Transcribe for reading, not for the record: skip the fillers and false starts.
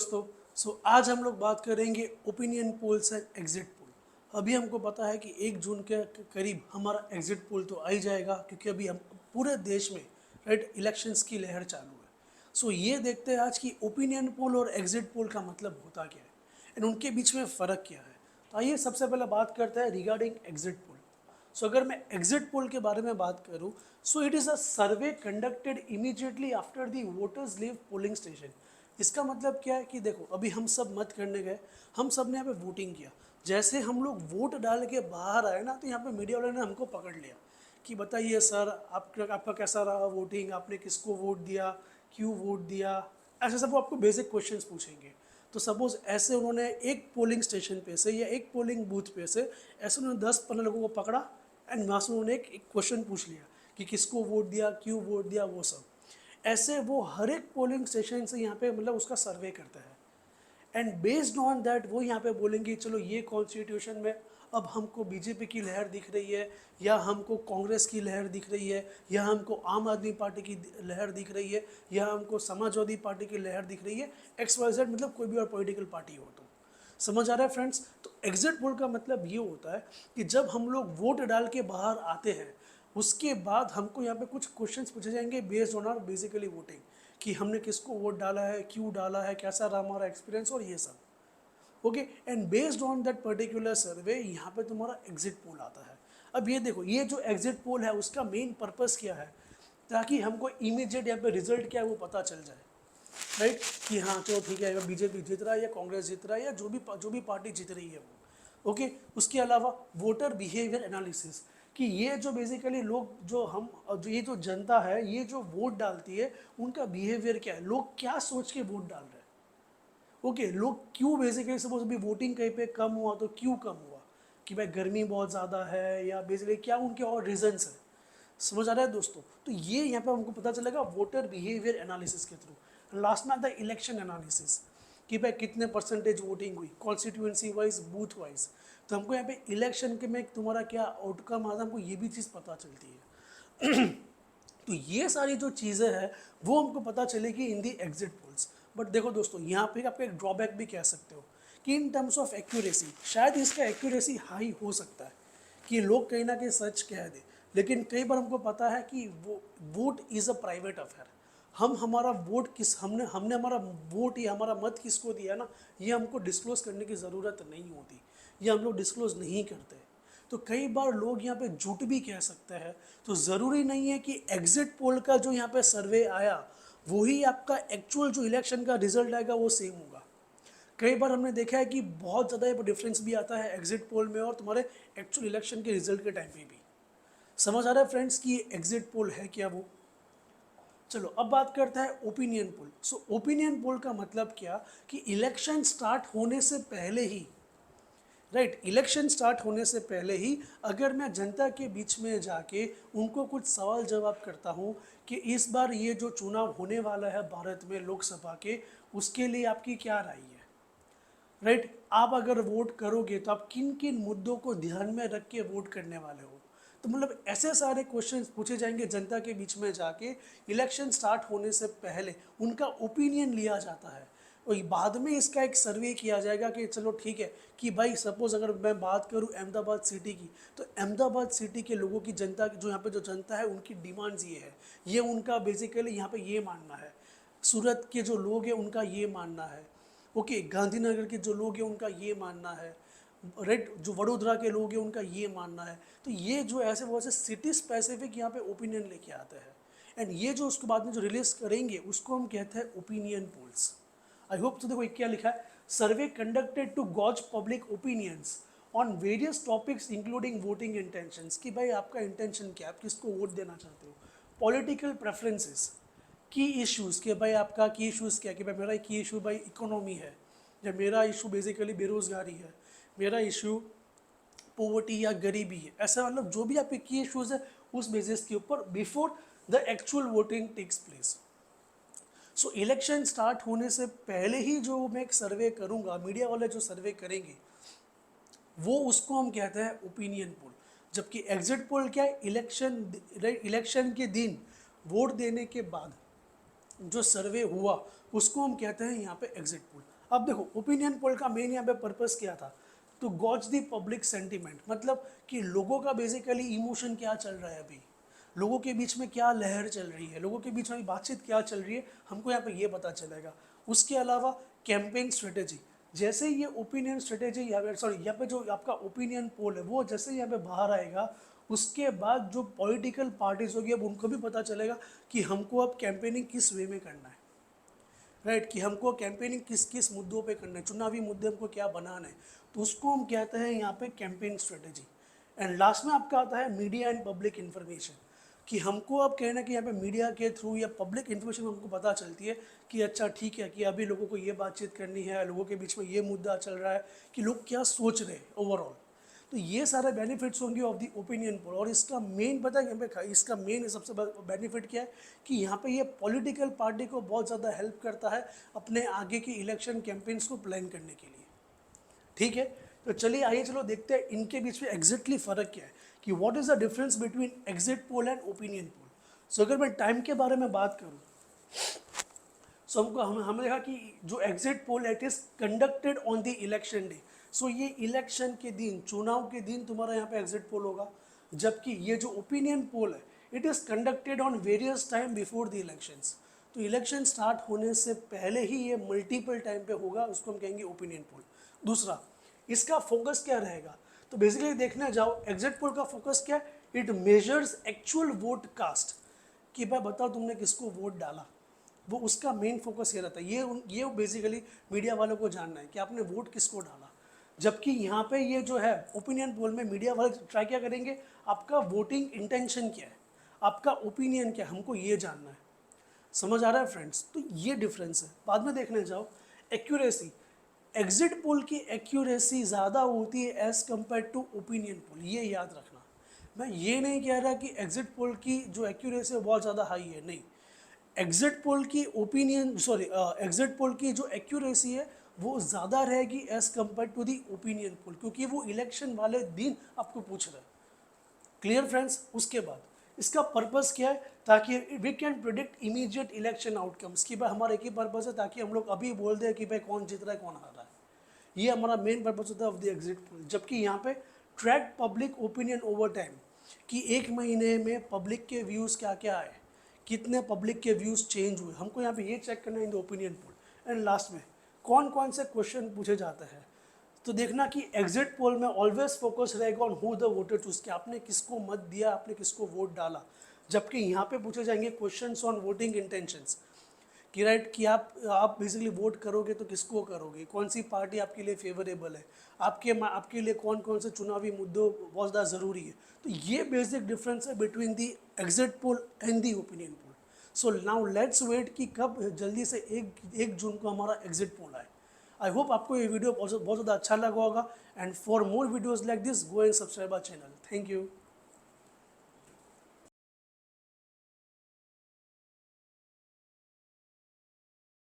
दोस्तों। आज हम लोग बात करेंगे opinion polls and exit poll. अभी हमको पता है कि 1 जून के करीब हमारा एग्जिट पोल तो आ ही जाएगा, क्योंकि अभी हम पूरे देश में राइट इलेक्शंस की लहर चालू है। ये देखते हैं आज कि ओपिनियन पोल और एग्जिट पोल का मतलब होता क्या है एंड उनके बीच में फ़र्क क्या है। तो आइए सबसे पहले बात करते हैं रिगार्डिंग एग्जिट पोल। अगर मैं एग्जिट पोल के बारे में बात करूं, it is a survey conducted immediately after the voters leave polling station. इसका मतलब क्या है कि देखो, अभी हम सब मत करने गए, हम सब ने यहाँ पे वोटिंग किया। जैसे हम लोग वोट डाल के बाहर आए ना, तो यहाँ पे मीडिया वाले ने हमको पकड़ लिया कि बताइए सर, आपका कैसा रहा वोटिंग, आपने किसको वोट दिया, क्यों वोट दिया। ऐसे सब वो आपको बेसिक क्वेश्चंस पूछेंगे। तो सपोज ऐसे उन्होंने एक पोलिंग स्टेशन पे से या एक पोलिंग बूथ पे से ऐसे उन्होंने 10-15 लोगों को पकड़ा एंड वहाँ से उन्होंने एक क्वेश्चन पूछ लिया कि किसको वोट दिया, क्यों वोट दिया, वो सब। ऐसे वो हर एक पोलिंग स्टेशन से यहाँ पे मतलब उसका सर्वे करता है एंड बेस्ड ऑन दैट वो यहाँ पे बोलेंगे चलो ये कॉन्स्टिट्यूशन में अब हमको बीजेपी की लहर दिख रही है, या हमको कांग्रेस की लहर दिख रही है, या हमको आम आदमी पार्टी की लहर दिख रही है, या हमको समाजवादी पार्टी की लहर दिख रही है, XYZ, मतलब कोई भी और पॉलिटिकल पार्टी हो। तो समझ आ रहा है फ्रेंड्स। तो एग्जिट पोल का मतलब ये होता है कि जब हम लोग वोट डाल के बाहर आते हैं, उसके बाद हमको यहाँ पे कुछ क्वेश्चंस पूछे जाएंगे based on our basically voting, कि हमने किसको वोट डाला है, क्यों डाला है, कैसा रहा हमारा एक्सपीरियंस और ये सब। Okay, and based on that particular survey यहाँ पे तुम्हारा एग्जिट पोल आता है। अब ये देखो, ये जो एग्जिट पोल है उसका मेन पर्पस क्या है, ताकि हमको इमीडिएट यहाँ पे रिजल्ट क्या है वो पता चल जाए, राइट। कि हाँ चलो ठीक है, बीजेपी जीत रहा है या कांग्रेस जीत रहा है या जो भी पार्टी जीत रही है वो। ओके, उसके अलावा वोटर बिहेवियर एनालिसिस, कि ये जो बेसिकली लोग जो ये जो जनता है, ये जो वोट डालती है, उनका बिहेवियर क्या है, लोग क्या सोच के वोट डाल रहे हैं। ओके, लोग क्यों बेसिकली सपोज अभी वोटिंग कहीं पे कम हुआ तो क्यों कम हुआ, कि भाई गर्मी बहुत ज़्यादा है या बेसिकली क्या उनके और रीजंस है। समझ आ रहा है दोस्तों। तो ये यहाँ पे हमको पता चलेगा वोटर बिहेवियर एनालिसिस के थ्रू। लास्ट में आता है इलेक्शन एनालिसिस, कि भाई कितने परसेंटेज वोटिंग हुई कॉन्स्टिट्यूएंसी वाइज, बूथ वाइज। तो हमको यहाँ पे इलेक्शन के में तुम्हारा क्या आउटकम आता है, हमको ये भी चीज़ पता चलती है। तो ये सारी जो चीज़ें हैं वो हमको पता चलेगी इन दी एग्जिट पोल्स। बट देखो दोस्तों, यहाँ पे आपका एक ड्रॉबैक भी कह सकते हो कि इन टर्म्स ऑफ एक्यूरेसी शायद इसका एक्यूरेसी हाई हो सकता है, कि लोग कहीं ना कहीं सच कह दें, लेकिन कई बार हमको पता है कि वो vote is a private affair. हम हमारा वोट किस हमने हमने हमारा वोट या हमारा मत किसको दिया ना, ये हमको डिस्क्लोज़ करने की ज़रूरत नहीं होती, ये हम लोग डिस्क्लोज़ नहीं करते। तो कई बार लोग यहाँ पे झूठ भी कह सकते हैं। तो ज़रूरी नहीं है कि एग्जिट पोल का जो यहाँ पे सर्वे आया वही आपका एक्चुअल जो इलेक्शन का रिजल्ट आएगा वो सेम होगा। कई बार हमने देखा है कि बहुत ज़्यादा डिफरेंस भी आता है एग्जिट पोल में और तुम्हारे एक्चुअल इलेक्शन के रिजल्ट के टाइम पे भी। समझ आ रहा है फ्रेंड्स कि एग्जिट पोल है क्या वो। चलो अब बात करते हैं ओपिनियन पोल। ओपिनियन पोल का मतलब क्या, कि इलेक्शन स्टार्ट होने से पहले ही, राइट, इलेक्शन स्टार्ट होने से पहले ही अगर मैं जनता के बीच में जाके उनको कुछ सवाल जवाब करता हूँ कि इस बार ये जो चुनाव होने वाला है भारत में लोकसभा के, उसके लिए आपकी क्या राय है, राइट। आप अगर वोट करोगे तो आप किन किन मुद्दों को ध्यान में रख के वोट करने वाले हो। तो मतलब ऐसे सारे क्वेश्चंस पूछे जाएंगे जनता के बीच में जाके, इलेक्शन स्टार्ट होने से पहले उनका ओपिनियन लिया जाता है। और बाद में इसका एक सर्वे किया जाएगा कि चलो ठीक है, कि भाई सपोज अगर मैं बात करूं अहमदाबाद सिटी की, तो अहमदाबाद सिटी के लोगों की जनता जो यहाँ पे जो जनता है उनकी डिमांड्स ये है, ये उनका बेसिकली यहाँ पे ये मानना है। सूरत के जो लोग हैं उनका ये मानना है। ओके, गांधीनगर के जो लोग हैं उनका ये मानना है। रेड जो वडोदरा के लोग हैं उनका ये मानना है। तो ये जो ऐसे बहुत से सिटी स्पेसिफिक यहाँ पे ओपिनियन लेके आते हैं एंड ये जो उसके बाद में जो रिलीज करेंगे उसको हम कहते हैं ओपिनियन पोल्स। I hope. तो देखो क्या लिखा है, survey conducted to gauge public opinions on various topics including voting intentions, कि भाई आपका इंटेंशन क्या है, आप किसको वोट देना चाहते हो। पॉलिटिकल प्रेफरेंसेस, की इश्यूज़, कि भाई आपका की इश्यूज़ क्या है, कि भाई मेरा की इशू भाई इकोनॉमी है, या मेरा इशू बेसिकली बेरोज़गारी है, मेरा इशू पोवर्टी या गरीबी है। ऐसा मतलब जो भी आपके की इश्यूज़ है उस बेसिस के ऊपर before the actual voting takes place. Election start होने से पहले ही जो मैं एक सर्वे करूंगा, मीडिया वाले जो सर्वे करेंगे वो उसको हम कहते हैं ओपिनियन पोल। जबकि एग्जिट पोल क्या है, इलेक्शन के दिन वोट देने के बाद जो सर्वे हुआ उसको हम कहते हैं यहाँ पे एग्जिट पोल। अब देखो ओपिनियन पोल का मेन यहाँ पे पर्पस क्या था, तो गॉज द पब्लिक सेंटिमेंट, मतलब कि लोगों का बेसिकली इमोशन क्या चल रहा है अभी, लोगों के बीच में क्या लहर चल रही है, लोगों के बीच में बातचीत क्या चल रही है, हमको यहाँ पे ये पता चलेगा। उसके अलावा कैंपेन स्ट्रेटेजी, जैसे ये ओपिनियन स्ट्रेटेजी यहाँ पे सॉरी यहाँ पे जो आपका ओपिनियन पोल है वो जैसे यहाँ पे बाहर आएगा, उसके बाद जो पॉलिटिकल पार्टीज होगी अब उनको भी पता चलेगा कि हमको अब कैंपेनिंग किस वे में करना है, राइट, कि हमको कैंपेनिंग किस किस मुद्दों पे करना है, चुनावी मुद्दे हमको क्या बनाना है, तो उसको हम कहते हैं यहाँ पे कैंपेन स्ट्रेटेजी। एंड लास्ट में आपका आता है मीडिया एंड पब्लिक इन्फॉर्मेशन, कि हमको अब कहना कि यहाँ पे मीडिया के थ्रू या पब्लिक इन्फॉर्मेशन हमको पता चलती है कि अच्छा ठीक है कि अभी लोगों को ये बातचीत करनी है, लोगों के बीच में ये मुद्दा चल रहा है, कि लोग क्या सोच रहे हैं ओवरऑल। तो ये सारे बेनिफिट्स होंगे ऑफ द ओपिनियन पोल। और इसका मेन पता है यहाँ पे इसका मेन सबसे बेनिफिट क्या है कि यहाँ पे ये पॉलिटिकल पार्टी को बहुत ज़्यादा हेल्प करता है अपने आगे की इलेक्शन कैंपेन्स को प्लान करने के लिए। ठीक है, तो चलिए आइए चलो देखते हैं इनके बीच में एग्जैक्टली फ़र्क क्या है, कि what is the difference between exit poll and opinion poll. So अगर मैं टाइम के बारे में बात करूँ, सो हमको हमें देखा कि जो एग्जिट पोल है it is conducted on the election day. So ये इलेक्शन के दिन, चुनाव के दिन तुम्हारा यहाँ पे एग्जिट पोल होगा, जबकि ये जो ओपिनियन पोल है it is conducted on various time before the elections. तो इलेक्शन स्टार्ट होने से पहले ही ये मल्टीपल टाइम पे होगा, उसको हम कहेंगे ओपिनियन पोल। दूसरा, इसका फोकस क्या रहेगा, तो बेसिकली देखने जाओ एग्जिट पोल का फोकस क्या है, it measures actual vote cast, कि भाई बताओ तुमने किसको वोट डाला, वो उसका मेन फोकस ये रहता है। ये बेसिकली मीडिया वालों को जानना है कि आपने वोट किसको डाला। जबकि यहाँ पे ये जो है ओपिनियन पोल में मीडिया वाले ट्राई क्या करेंगे, आपका वोटिंग इंटेंशन क्या है, आपका ओपिनियन क्या है, हमको ये जानना है। समझ आ रहा है फ्रेंड्स, तो ये डिफरेंस है। बाद में देखने जाओ एक्यूरेसी, एग्जिट पोल की एक्यूरेसी ज़्यादा होती है as compare to opinion poll, ये याद रखना। मैं ये नहीं कह रहा कि एग्जिट पोल की जो एक्यूरेसी है बहुत ज़्यादा हाई है, नहीं। एग्जिट पोल की एग्जिट पोल की जो एक्यूरेसी है वो ज़्यादा रहेगी as compare to the opinion poll, क्योंकि वो इलेक्शन वाले दिन आपको पूछ रहे हैं। Clear friends. उसके बाद इसका पर्पस क्या है, ताकि we can predict immediate election outcomes, कि भाई हमारा एक ही पर्पस है ताकि हम लोग अभी बोल दें कि भाई कौन जीत रहा है कौन हार रहा है। ये हमारा मेन पर्पस होता है ऑफ द एग्जिट पोल। जबकि यहाँ पे track public opinion over time, कि एक महीने में पब्लिक के व्यूज़ क्या क्या आए, कितने पब्लिक के व्यूज़ चेंज हुए, हमको यहाँ पे ये चेक करना है in the opinion poll. And last में कौन कौन से क्वेश्चन पूछे जाते हैं, तो देखना कि एग्जिट पोल में ऑलवेज फोकस रहेगा on who the voter choose, कि आपने किसको मत दिया, आपने किसको वोट डाला। जबकि यहाँ पे पूछे जाएंगे क्वेश्चंस ऑन वोटिंग इंटेंशंस, कि राइट कि आप बेसिकली वोट करोगे तो किसको करोगे, कौन सी पार्टी आपके लिए फेवरेबल है, आपके लिए कौन कौन से चुनावी मुद्दों बहुत ज़्यादा ज़रूरी है। तो ये बेसिक डिफरेंस है between the exit poll and the opinion poll. So now let's wait कि कब जल्दी से 1 जून को हमारा एग्जिट पोल आए। आई होप आपको ये वीडियो बहुत ज़्यादा अच्छा लगा होगा। And for more videos like this go and subscribe our channel. Thank you.